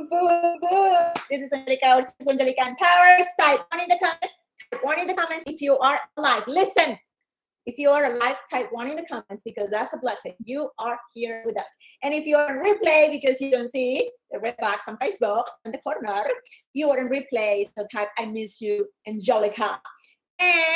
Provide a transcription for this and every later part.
boom, boom, boom. This is Angelica, or this is Angelica Empowers. Type 1 in the comments. Type 1 in the comments if you are alive. Listen, if you are alive, type 1 in the comments because that's a blessing. You are here with us. And if you are on replay because you don't see the red box on Facebook in the corner, you are on replay. So type I miss you, Angelica. And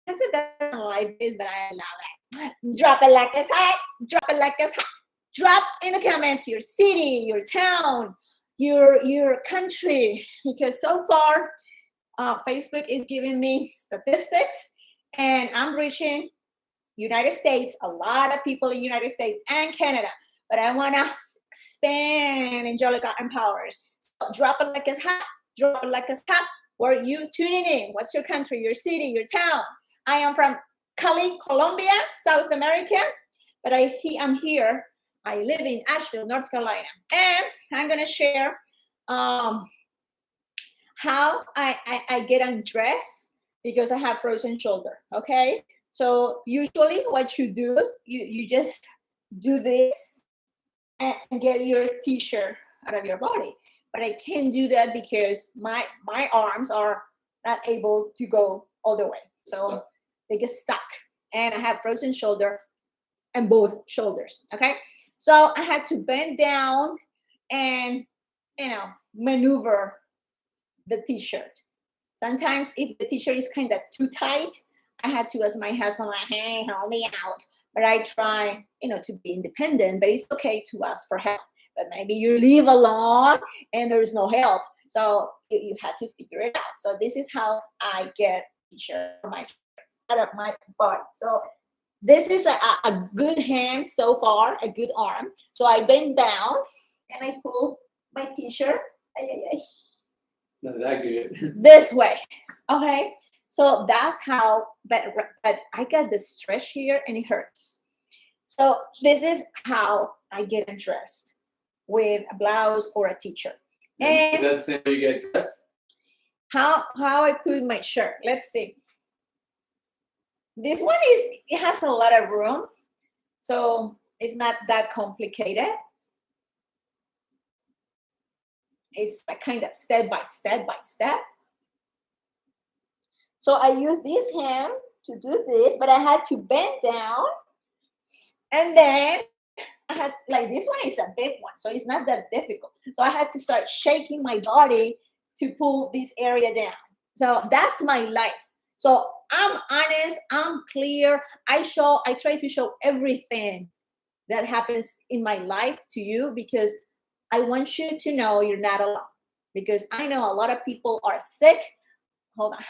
that's what doesn't like this, but I love it. Drop it like it's hot. Drop it like it's hot. Drop in the comments your city, your town, your country, because so far Facebook is giving me statistics and I'm reaching United States, a lot of people in United States and Canada, but I want to expand Angelica Empowers. So drop it like it's hot. Drop it like it's hot. Where are you tuning in? What's your country, your city, your town? I am from Cali, Colombia, South America, but I'm here. I live in Asheville, North Carolina, and I'm gonna share how I get undressed because I have frozen shoulder. Okay, so usually what you do, you just do this and get your t-shirt out of your body, but I can't do that because my arms are not able to go all the way, so they get stuck, and I have frozen shoulder and both shoulders. Okay. So I had to bend down and, maneuver the t-shirt. Sometimes if the t-shirt is kind of too tight, I had to ask my husband, like, hey, help me out. But I try, to be independent, but it's okay to ask for help. But maybe you live alone and there's no help. So you had to figure it out. So this is how I get t-shirt out of my body. So this is a good hand so far, a good arm. So I bend down and I pull my t-shirt Not that good. this way. Okay. So that's how, but I got the stretch here and it hurts. So this is how I get undressed with a blouse or a t-shirt. And is that the same way you get dressed? How I put my shirt. Let's see. This one it has a lot of room, so it's not that complicated. It's like kind of step by step by step. So I use this hand to do this, but I had to bend down, and then I had, like, this one is a big one, so it's not that difficult. So I had to start shaking my body to pull this area down. So that's my life. So I'm honest, I'm clear. I try to show everything that happens in my life to you because I want you to know you're not alone. Because I know a lot of people are sick. Hold on.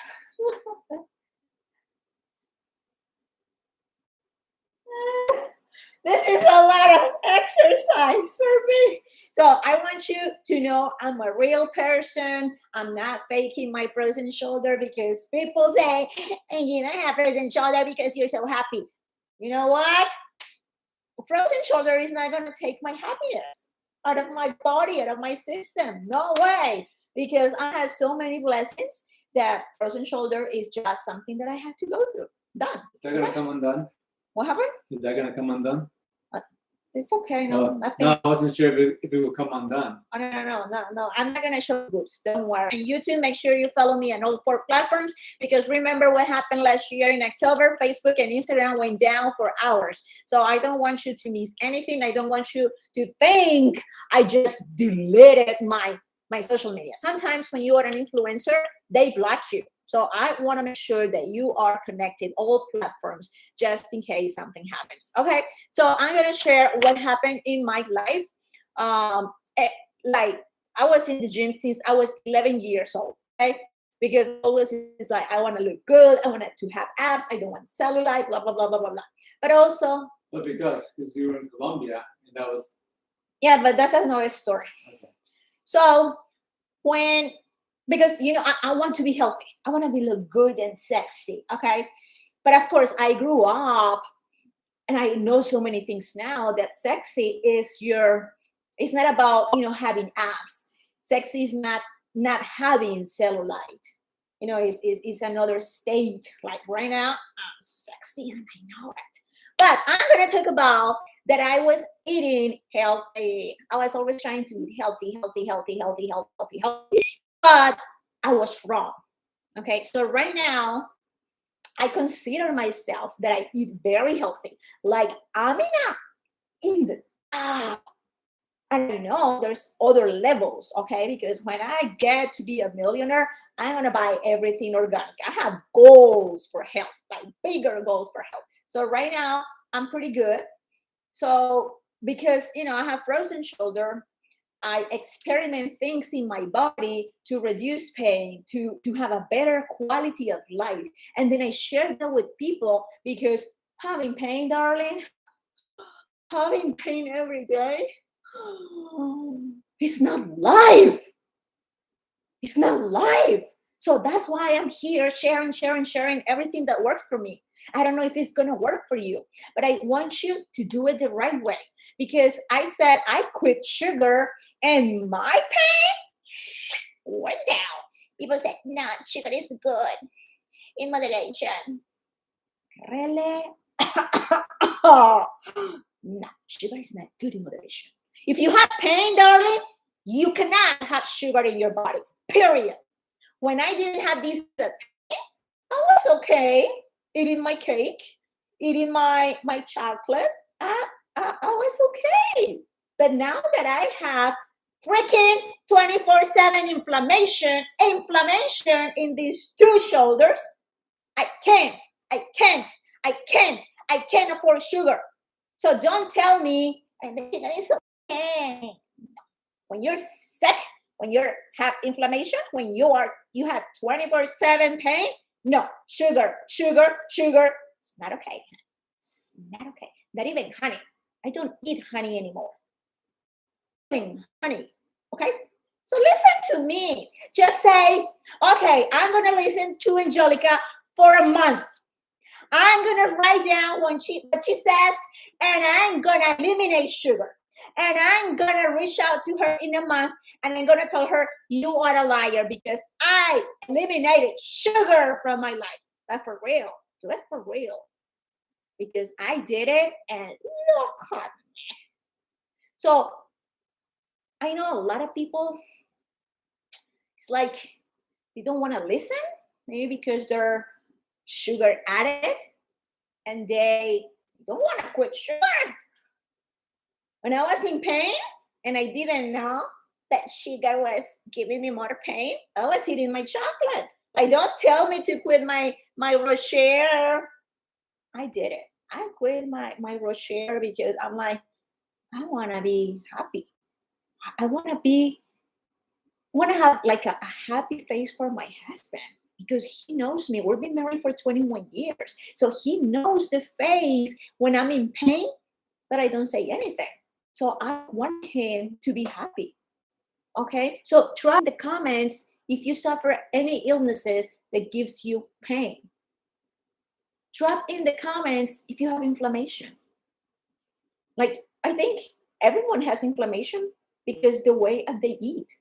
This is a lot of exercise for me. So I want you to know I'm a real person. I'm not faking my frozen shoulder because people say, and you don't have frozen shoulder because you're so happy. You know what? Frozen shoulder is not going to take my happiness out of my body, out of my system. No way. Because I have so many blessings that frozen shoulder is just something that I have to go through. Done. Is that going to come undone? What happened? Is that going to come undone? It's okay. No, nothing. No, I wasn't sure if it would come undone. Oh, no. I'm not going to show goods. Don't worry. And YouTube, make sure you follow me on all 4 platforms because remember what happened last year in October? Facebook and Instagram went down for hours. So I don't want you to miss anything. I don't want you to think I just deleted my social media. Sometimes when you are an influencer, they block you. So I want to make sure that you are connected, all platforms, just in case something happens. Okay, so I'm going to share what happened in my life. Like I was in the gym since I was 11 years old, okay? Because always it's like, I want to look good. I want to have abs. I don't want cellulite, blah, blah, blah, blah, blah, blah. But also. But because you were in Colombia and that was. Yeah, but that's another story. Okay. So because I want to be healthy. I want to look good and sexy. Okay. But of course I grew up and I know so many things now that sexy is it's not about, having abs. Sexy is not having cellulite. It's another state. Like right now, I'm sexy and I know it. But I'm going to talk about that I was eating healthy. I was always trying to eat healthy, healthy, healthy, healthy, healthy, healthy. But I was wrong. Okay. So right now, I consider myself that I eat very healthy. Like I'm in the and I know there's other levels, okay? Because when I get to be a millionaire, I'm gonna buy everything organic. I have goals for health, like bigger goals for health. So right now, I'm pretty good. So because I have frozen shoulder, I experiment things in my body to reduce pain, to have a better quality of life. And then I share that with people because having pain, darling, having pain every day, it's not life. It's not life. So that's why I'm here sharing everything that worked for me. I don't know if it's going to work for you, but I want you to do it the right way because I said I quit sugar and my pain went down. People said, no, sugar is good in moderation. Really? No, sugar is not good in moderation. If you have pain, darling, you cannot have sugar in your body, period. When I didn't have this pain, I was okay eating my cake, eating my chocolate. I was okay. But now that I have freaking 24/7 inflammation in these two shoulders, I can't afford sugar. So don't tell me, and the sugar is okay. When you're sick, when you have inflammation, when you have 24/7 pain, no, sugar. It's not okay. It's not okay. Not even honey. I don't eat honey anymore. Honey. Okay? So listen to me. Just say, okay, I'm gonna listen to Angelica for a month. I'm gonna write down what she says, and I'm gonna eliminate sugar. And I'm gonna reach out to her in a month, and I'm gonna tell her you are a liar because I eliminated sugar from my life. But for real, do it for real, because I did it, and look at me. So I know a lot of people. It's like they don't want to listen, maybe because they're sugar addict and they don't want to quit sugar. When I was in pain and I didn't know that sugar was giving me more pain, I was eating my chocolate. Like, don't tell me to quit my Rocher. I did it. I quit my Rocher because I'm like, I want to be happy. I want to have like a happy face for my husband because he knows me. We've been married for 21 years. So he knows the face when I'm in pain, but I don't say anything. So I want him to be happy. Okay? So try in the comments if you suffer any illnesses that gives you pain. Drop in the comments if you have inflammation. Like, I think everyone has inflammation because the way they eat.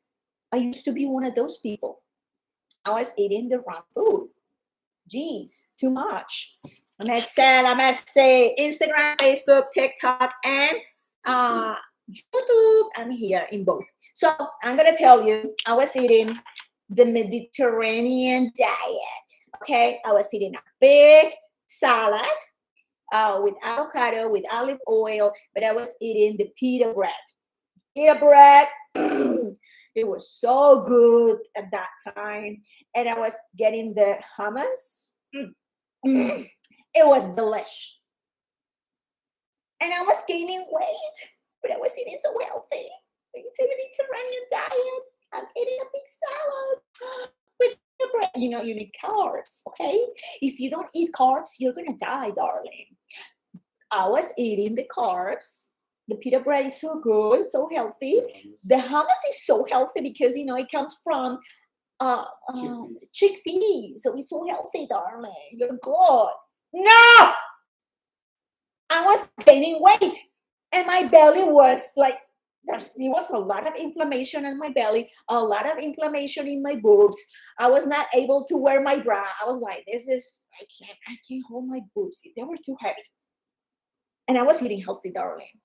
I used to be one of those people. I was eating the wrong food. Jeez, too much. I must say, Instagram, Facebook, TikTok, and YouTube. I'm here in both. So I'm gonna tell you, I was eating the Mediterranean diet. Okay, I was eating a big salad with avocado, with olive oil, but I was eating the pita bread. Pita bread. It was so good at that time. And I was getting the hummus. It was delish. And I was gaining weight, but I was eating so healthy. It's a Mediterranean diet. I'm eating a big salad with the bread. You need carbs, okay? If you don't eat carbs, you're going to die, darling. I was eating the carbs. The pita bread is so good, so healthy. The hummus is so healthy because, it comes from chickpeas. So it's so healthy, darling. You're good. No! I was gaining weight. And my belly was like, there was a lot of inflammation in my belly, a lot of inflammation in my boobs. I was not able to wear my bra. I was like, I can't hold my boobs. They were too heavy. And I was eating healthy, darling.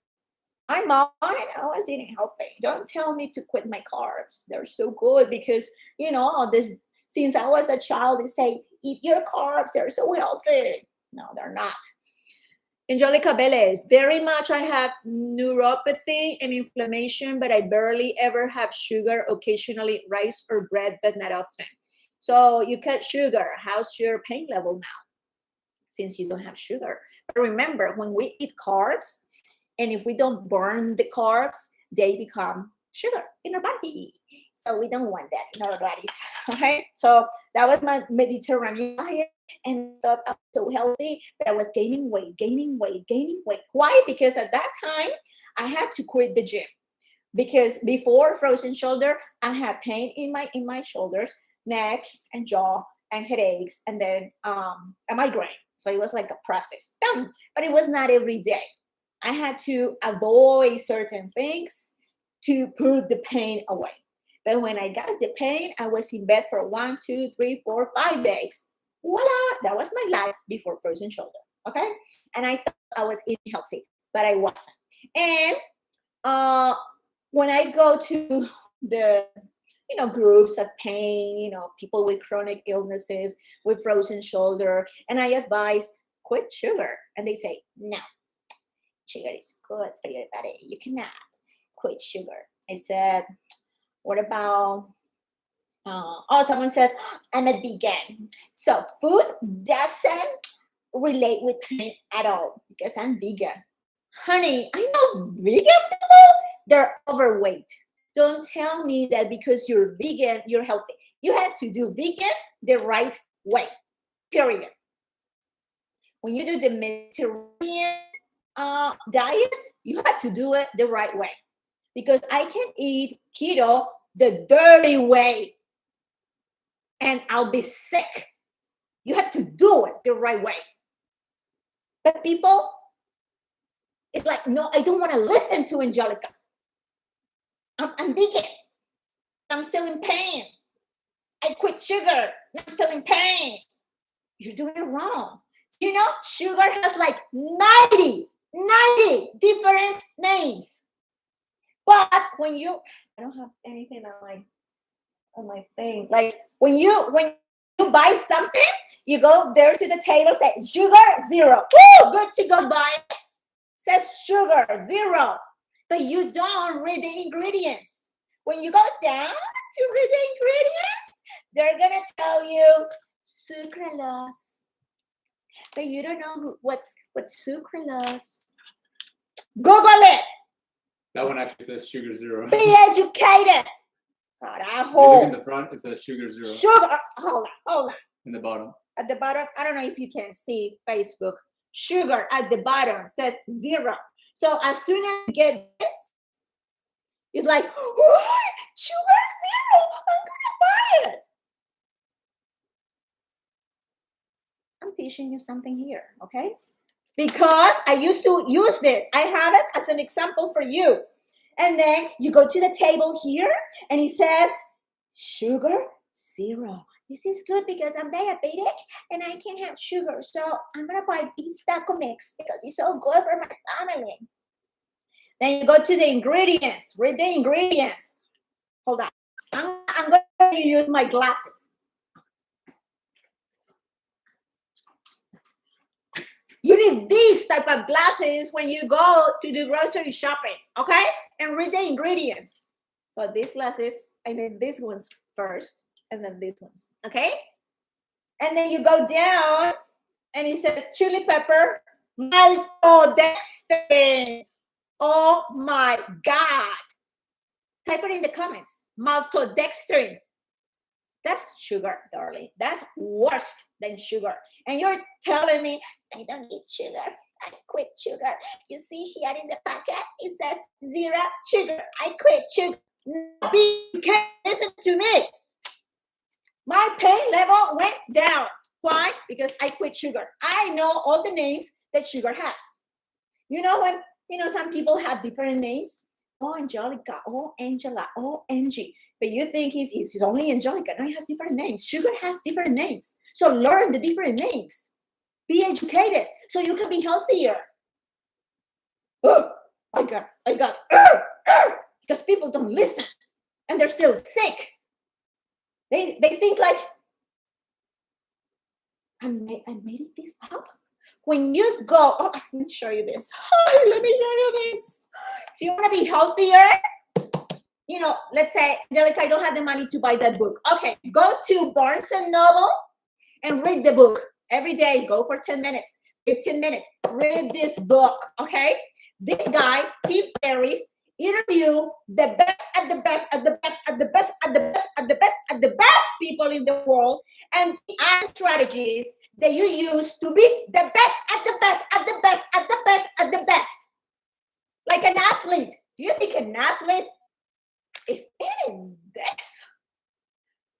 I'm on, I was eating healthy. Don't tell me to quit my carbs. They're so good because, this since I was a child, they say, eat your carbs. They're so healthy. No, they're not. Angelica Velez, very much I have neuropathy and inflammation, but I barely ever have sugar, occasionally rice or bread, but not often. So you cut sugar. How's your pain level now? Since you don't have sugar. But remember, when we eat carbs, and if we don't burn the carbs, they become sugar in our body. So we don't want that in our bodies. Okay. So that was my Mediterranean diet. And I thought I was so healthy, but I was gaining weight. Why? Because at that time, I had to quit the gym. Because before frozen shoulder, I had pain in my shoulders, neck, and jaw, and headaches, and then a migraine. So it was like a process. But it was not every day. I had to avoid certain things to put the pain away. But when I got the pain, I was in bed for 1, 2, 3, 4, 5 days. Voila, that was my life before frozen shoulder. Okay. And I thought I was eating healthy, but I wasn't. And when I go to the groups of pain, people with chronic illnesses, with frozen shoulder, and I advise quit sugar, and they say no, sugar is good for your body, you cannot quit sugar. I said, what about someone says I'm a vegan, so food doesn't relate with pain at all because I'm vegan. Honey, I know vegan people, they're overweight. Don't tell me that because you're vegan, you're healthy. You had to do vegan the right way, period. When you do the Mediterranean diet, you have to do it the right way. Because I can eat keto the dirty way and I'll be sick. You have to do it the right way. But people, it's like, no, I don't want to listen to Angelica. I'm vegan. I'm still in pain. I quit sugar. I'm still in pain. You're doing it wrong. Sugar has like 90 different names. But when I don't have anything on my thing. Like when you buy something, you go there to the table, say sugar 0. Woo, good to go buy it. Says sugar 0. But you don't read the ingredients. When you go down to read the ingredients, they're going to tell you sucralose. But you don't know what's sucralose. Google it. That one actually says sugar 0. Be educated. God, If you look in the front, it says sugar 0. Sugar. Hold on. In the bottom. At the bottom, I don't know if you can see Facebook. Sugar at the bottom says 0. So as soon as you get this, it's like, oh, sugar 0. I'm gonna buy it. I'm teaching you something here, okay? Because I used to use this. I have it as an example for you. And then you go to the table here and it says sugar 0. This is good because I'm diabetic and I can't have sugar. So I'm going to buy this taco mix because it's so good for my family. Then you go to the ingredients. Read the ingredients. Hold on. I'm going to use my glasses. You need these type of glasses when you go to do grocery shopping, okay? And read the ingredients. So these glasses, I mean these ones first, and then these ones, okay? And then you go down, and it says chili pepper, maltodextrin. Oh my God. Type it in the comments. Maltodextrin. That's sugar, darling. That's worse than sugar. And you're telling me, I don't eat sugar. I quit sugar. You see here in the packet, it says 0 sugar. I quit sugar. No, you can't listen to me. My pain level went down. Why? Because I quit sugar. I know all the names that sugar has. When some people have different names. Oh, Angelica. Oh, Angela. Oh, Angie. But you think it's only Angelica. No, it has different names. Sugar has different names. So learn the different names. Be educated so you can be healthier. I got, because people don't listen and they're still sick. They think like, I'm making this up. When you go, oh, let me show you this. Oh, let me show you this. If you want to be healthier, you know, let's say, Angelica, I don't have the money to buy that book. Okay, go to Barnes and Noble and read the book every day. Go for 10 minutes, 15 minutes. Read this book, okay? This guy, Tim Ferriss, interview the best at the best at the best at the best at the best at the best at the best people in the world, and add strategies that you use to be the best at the best at the best at the best at the best. Like an athlete. Do you think an athlete is in this?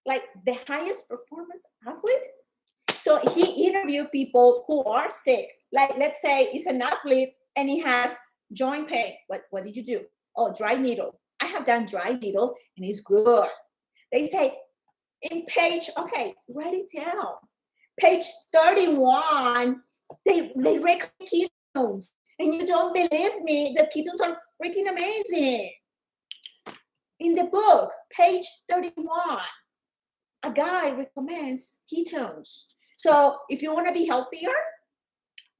Like the highest performance athlete? So he interviewed people who are sick. Like, let's say he's an athlete and he has joint pain. What did you do? Oh, dry needle. I have done dry needle and it's good. They say in page, okay, write it down. Page 31, they recommend ketones. And you don't believe me that ketones are freaking amazing. In the book, page 31, a guy recommends ketones. So if you want to be healthier,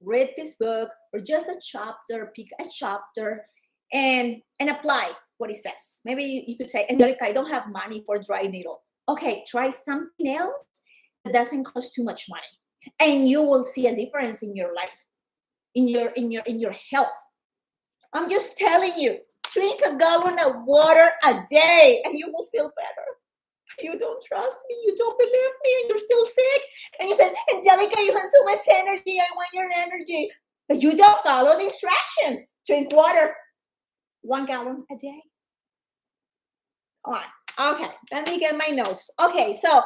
read this book or just a chapter, pick a chapter and apply what it says. Maybe you could say, Angelica, I don't have money for dry needle. Okay, try something else that doesn't cost too much money. And you will see a difference in your life, in your health. I'm just telling you, drink a gallon of water a day and you will feel better. You don't trust me, you don't believe me, and you're still sick. And you said, Angelica, you have so much energy, I want your energy. But you don't follow the instructions. Drink water, 1 gallon a day. Come on. Okay, let me get my notes. Okay, so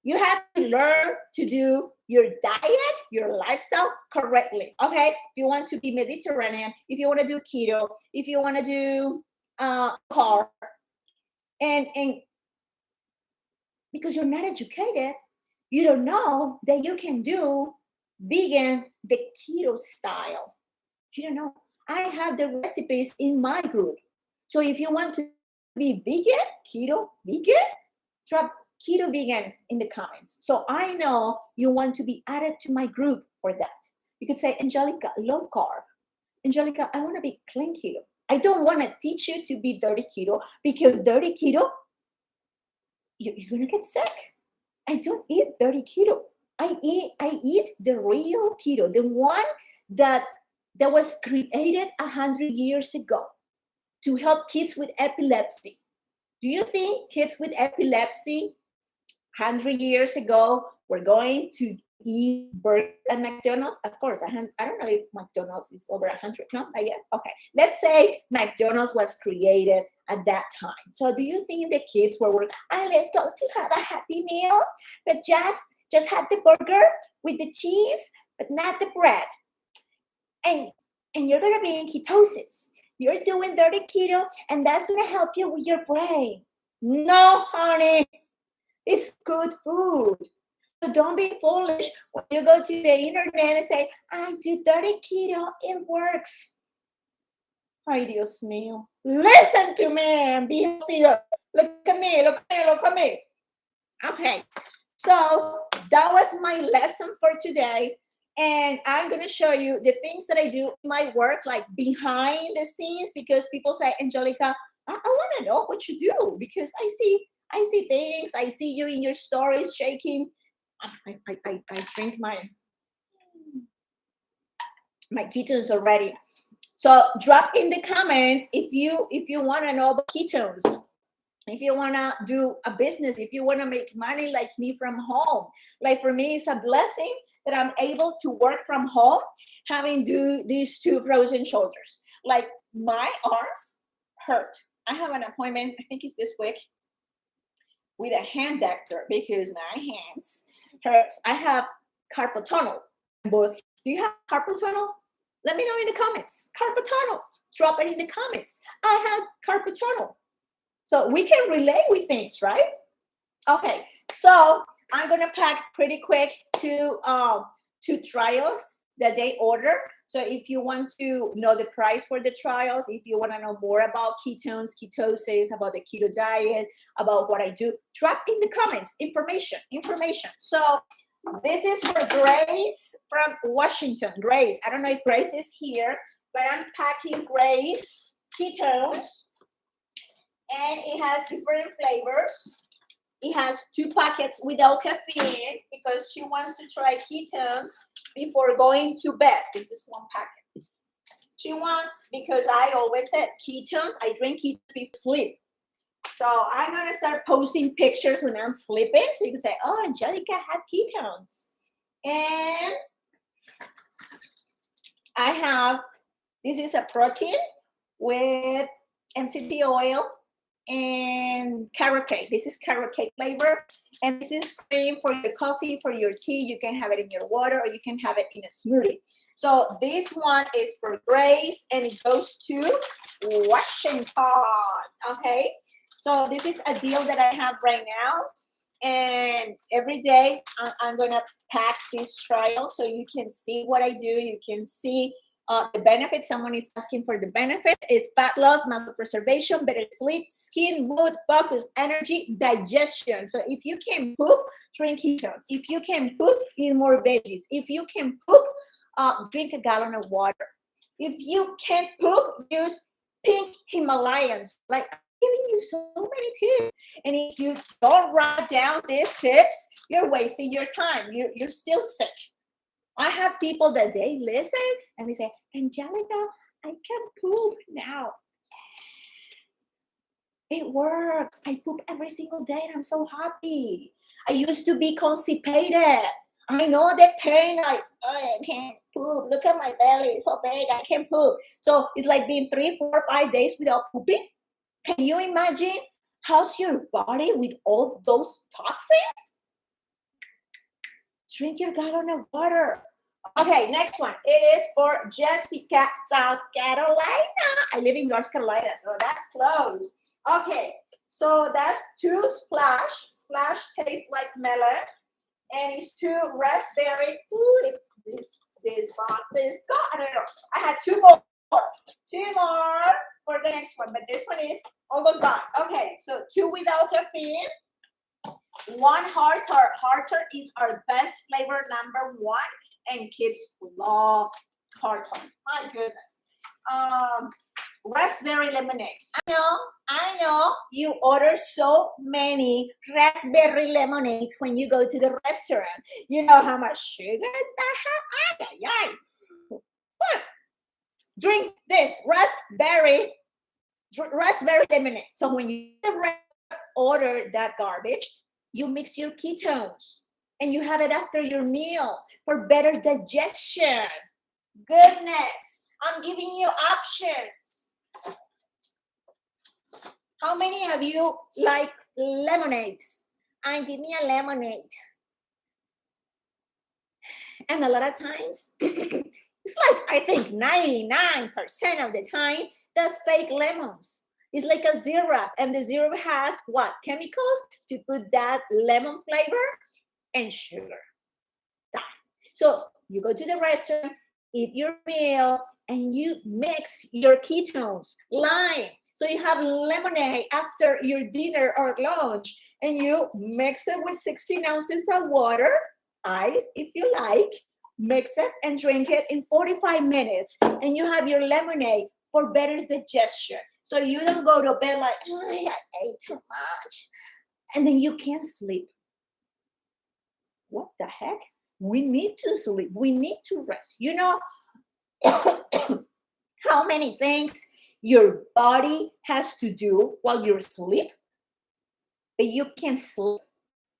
you have to learn to do your diet, your lifestyle correctly. Okay, if you want to be Mediterranean, if you want to do keto, if you want to do carb, and because you're not educated, you don't know that you can do vegan the keto style. You don't know. I have the recipes in my group. So if you want to be vegan, keto vegan, drop keto vegan in the comments. So I know you want to be added to my group for that. You could say, Angelica, low carb. Angelica, I want to be clean keto. I don't want to teach you to be dirty keto, because dirty keto, you're going to get sick. I don't eat dirty keto. I eat the real keto, the one that was created 100 years ago to help kids with epilepsy. Do you think kids with epilepsy 100 years ago were going to eat burgers at McDonald's? Of course, I don't know if McDonald's is over 100. No, not yet. Okay, let's say McDonald's was created at that time. So do you think the kids were let's go to have a happy meal, but just had the burger with the cheese, but not the bread? And you're gonna be in ketosis. You're doing dirty keto, and that's gonna help you with your brain. No, honey, it's good food. So don't be foolish when you go to the internet and say, I do dirty keto, it works. Ay, Dios mío. Listen to me and be healthier. Look at me, look at me, look at me. Okay, so that was my lesson for today. And I'm going to show you the things that I do in my work, like behind the scenes, because people say, Angelica, I want to know what you do, because I see things. I see you in your stories shaking. I drink my ketones already. So drop in the comments if you want to know about ketones. If you want to do a business, if you want to make money like me from home. Like for me, it's a blessing that I'm able to work from home, having do these 2 frozen shoulders. Like my arms hurt. I have an appointment, I think it's this week, with a hand doctor because my hands hurts. I have carpal tunnel in both. Do you have carpal tunnel? Let me know in the comments. Carpal tunnel. Drop it in the comments. I have carpal tunnel. So we can relate with things, right? Okay, so I'm gonna pack pretty quick 2 trials that they order. So if you want to know the price for the trials, if you want to know more about ketones, ketosis, about the keto diet, about what I do, drop in the comments information. So this is for Grace from Washington. Grace, I don't know if Grace is here, but I'm packing Grace ketones, and it has different flavors. It has 2 packets without caffeine because she wants to try ketones before going to bed. This is 1 packet. She wants, because I always said ketones, I drink ketones before sleep. So I'm going to start posting pictures when I'm sleeping. So you can say, oh, Angelica had ketones. And I have, this is a protein with MCT oil and carrot cake. This is carrot cake flavor. And this is cream for your coffee, for your tea. You can have it in your water, or you can have it in a smoothie. So this one is for Grace, and it goes to Washington. Okay. So this is a deal that I have right now. And every day I'm going to pack this trial so you can see what I do. You can see the benefits. Someone is asking for the benefits. It's fat loss, muscle preservation, better sleep, skin, mood, focus, energy, digestion. So if you can poop, drink ketones. If you can poop, eat more veggies. If you can poop, drink a gallon of water. If you can't poop, use pink Himalayans. Like, I'm giving you so many tips. And if you don't write down these tips, you're wasting your time. You're still sick. I have people that they listen and they say, Angelica, I can poop now. It works. I poop every single day and I'm so happy. I used to be constipated. I know the pain, like, oh, I can't poop. Look at my belly, it's so big, I can't poop. So it's like being 3, 4, 5 days without pooping. Can you imagine how's your body with all those toxins? Drink your gallon of water. Okay, next one. It is for Jessica, South Carolina. I live in North Carolina, so that's close. Okay, so that's 2 splash. Splash tastes like melon. And it's 2 raspberry. Ooh, it's this box is gone. I don't know. I had 2 more. 2 more for the next one, but this one is almost gone. Okay, so 2 without caffeine. 1 hard tart. Hard tart is our best flavor, #1, and kids love hard tart. My goodness. Raspberry lemonade. I know you order so many raspberry lemonades when you go to the restaurant. You know how much sugar that has? But drink this raspberry lemonade. So when you order that garbage, you mix your ketones and you have it after your meal for better digestion. Goodness, I'm giving you options. How many of you like lemonades? And give me a lemonade. And a lot of times, it's like, I think 99% of the time, that's fake lemons. It's like a syrup, and the syrup has what? Chemicals to put that lemon flavor and sugar. So you go to the restaurant, eat your meal, and you mix your ketones, lime. So you have lemonade after your dinner or lunch, and you mix it with 16 ounces of water, ice if you like, mix it and drink it in 45 minutes, and you have your lemonade for better digestion. So you don't go to bed like, oh, I ate too much, and then you can't sleep. What the heck? We need to sleep. We need to rest. You know how many things your body has to do while you're asleep? But you can sleep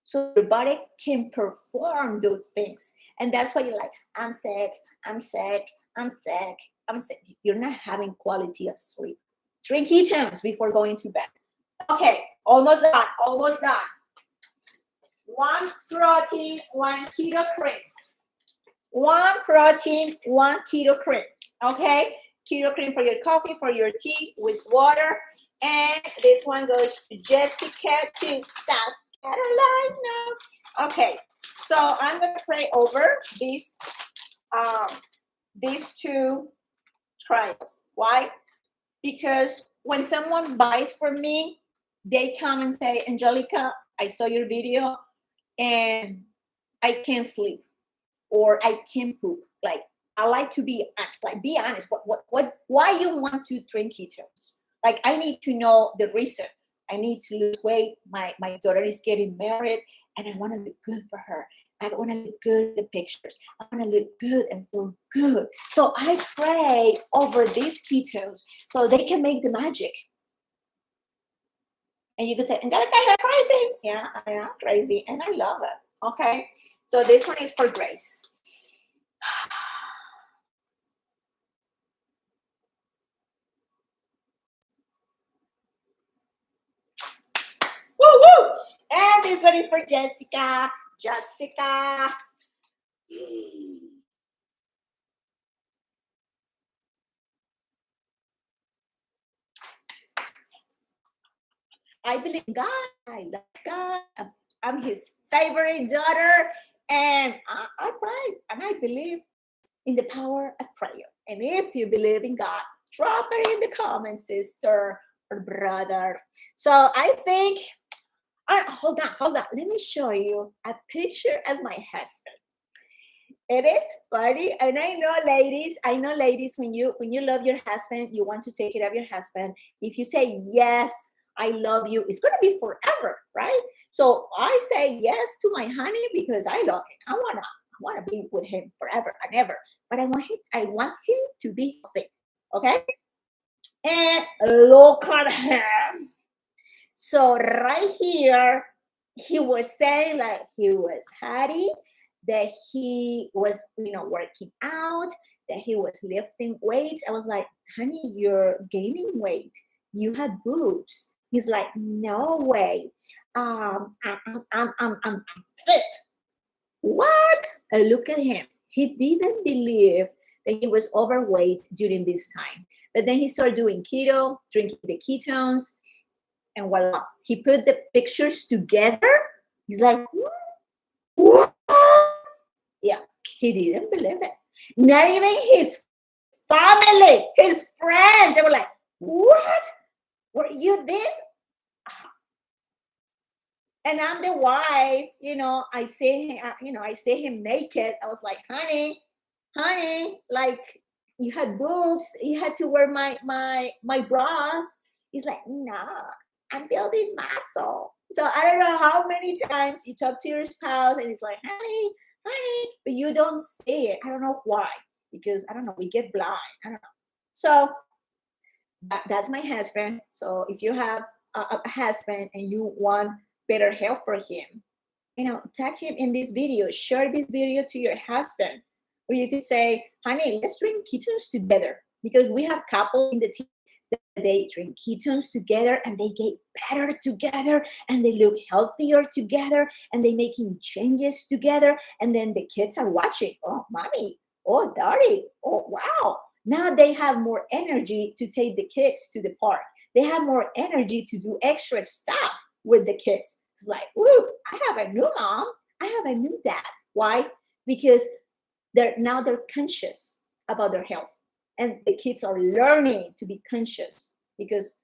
so your body can perform those things. And that's why you're like, I'm sick, I'm sick, I'm sick, I'm sick. You're not having quality of sleep. Drink ketones before going to bed. Okay, almost done, almost done. 1 protein, 1 keto cream. 1 protein, 1 keto cream. Okay, keto cream for your coffee, for your tea with water. And this one goes to Jessica to South Carolina. Okay, so I'm going to pray over this these two trials. Why? Because when someone buys from me, they come and say, Angelica, I saw your video and I can't sleep or I can't poop. Like, I like to be honest. Why you want to drink ketones? Like, I need to know the reason. I need to lose weight. My daughter is getting married and I want to look good for her. I want to look good in the pictures. I want to look good and feel good. So I pray over these ketones so they can make the magic. And you could say, Angelica, you're crazy. Yeah, I am crazy and I love it. Okay. So this one is for Grace. Woo woo! And this one is for Jessica. Jessica. I believe in God. I love God. I'm his favorite daughter. And I pray and I believe in the power of prayer. And if you believe in God, drop it in the comments, sister or brother. So I think, hold on. Let me show you a picture of my husband. It is funny, and I know, ladies, when you love your husband, you want to take care of your husband. If you say yes, I love you, it's gonna be forever, right? So I say yes to my honey because I love him. I wanna be with him forever and ever. But I want him to be healthy, okay? And look at him. So right here, he was saying like he was happy, that he was, working out, that he was lifting weights. I was like, honey, you're gaining weight. You had boobs. He's like, no way. I'm fit. What? Look at him. He didn't believe that he was overweight during this time. But then he started doing keto, drinking the ketones, and voila, he put the pictures together. He's like, what? Yeah, he didn't believe it. Not even his family, his friends, they were like, what? Were you this? And I'm the wife, I see him, I see him naked. I was like, honey, like you had boobs, you had to wear my bras. He's like, nah, I'm building muscle. So I don't know how many times you talk to your spouse and it's like, honey, but you don't say it. I don't know why, because I don't know, we get blind. I don't know. So that's my husband. So if you have a husband and you want better health for him, tag him in this video, share this video to your husband, or you could say, honey, let's drink ketones together, because we have couples in the team that they drink ketones together and they get better together and they look healthier together and they making changes together, and then the kids are watching. Oh, mommy, oh, daddy, oh, wow. Now they have more energy to take the kids to the park. They have more energy to do extra stuff with the kids. It's like, woo, I have a new mom. I have a new dad. Why? Because they're conscious about their health. And the kids are learning to be conscious, because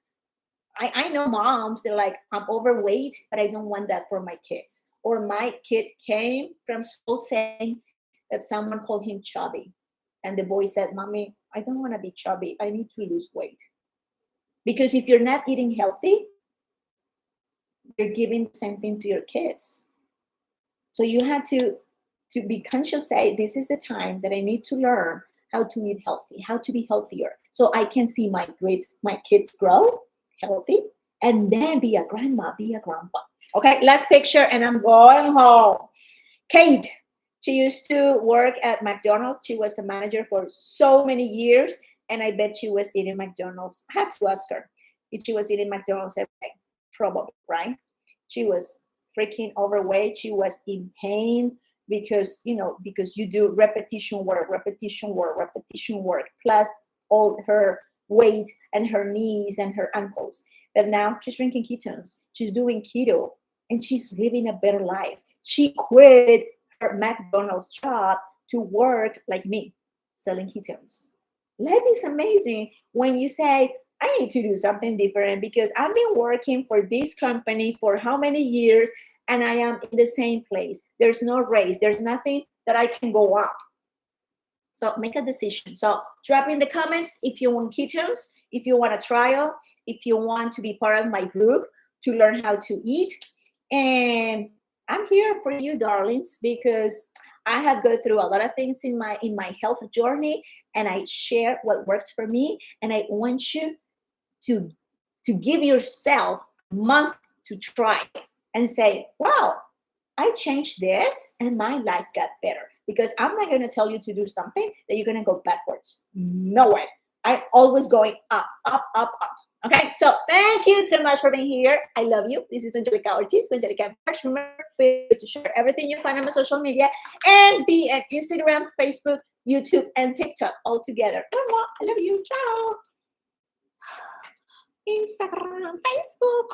I know moms, they're like, I'm overweight, but I don't want that for my kids. Or my kid came from school saying that someone called him chubby. And the boy said, mommy, I don't want to be chubby. I need to lose weight. Because if you're not eating healthy, you're giving the same thing to your kids. So you have to be conscious, say, this is the time that I need to learn how to eat healthy, how to be healthier, so I can see my kids grow healthy and then be a grandma, be a grandpa. Okay, last picture and I'm going home. Kate, she used to work at McDonald's. She was a manager for so many years, and I bet she was eating McDonald's. I had to ask her if she was eating McDonald's every day. Probably, right? She was freaking overweight. She was in pain because you do repetition work, plus all her weight and her knees and her ankles. But now she's drinking ketones. She's doing keto, and she's living a better life. She quit her McDonald's job to work like me, selling ketones. Life is amazing when you say, I need to do something different because I've been working for this company for how many years and I am in the same place. There's no raise. There's nothing that I can go up. So make a decision. So drop in the comments if you want ketones, if you want a trial, if you want to be part of my group to learn how to eat. And I'm here for you, darlings, because I have gone through a lot of things in my health journey, and I share what works for me. And I want you to give yourself a month to try and say, wow, I changed this and my life got better. Because I'm not going to tell you to do something that you're going to go backwards. No way. I'm always going up, up, up, up. Okay, so thank you so much for being here. I love you. This is Angelica Ortiz, Angelica Empowers. Remember to share everything you find on my social media and be on Instagram, Facebook, YouTube, and TikTok all together. I love you. Ciao. Instagram, Facebook.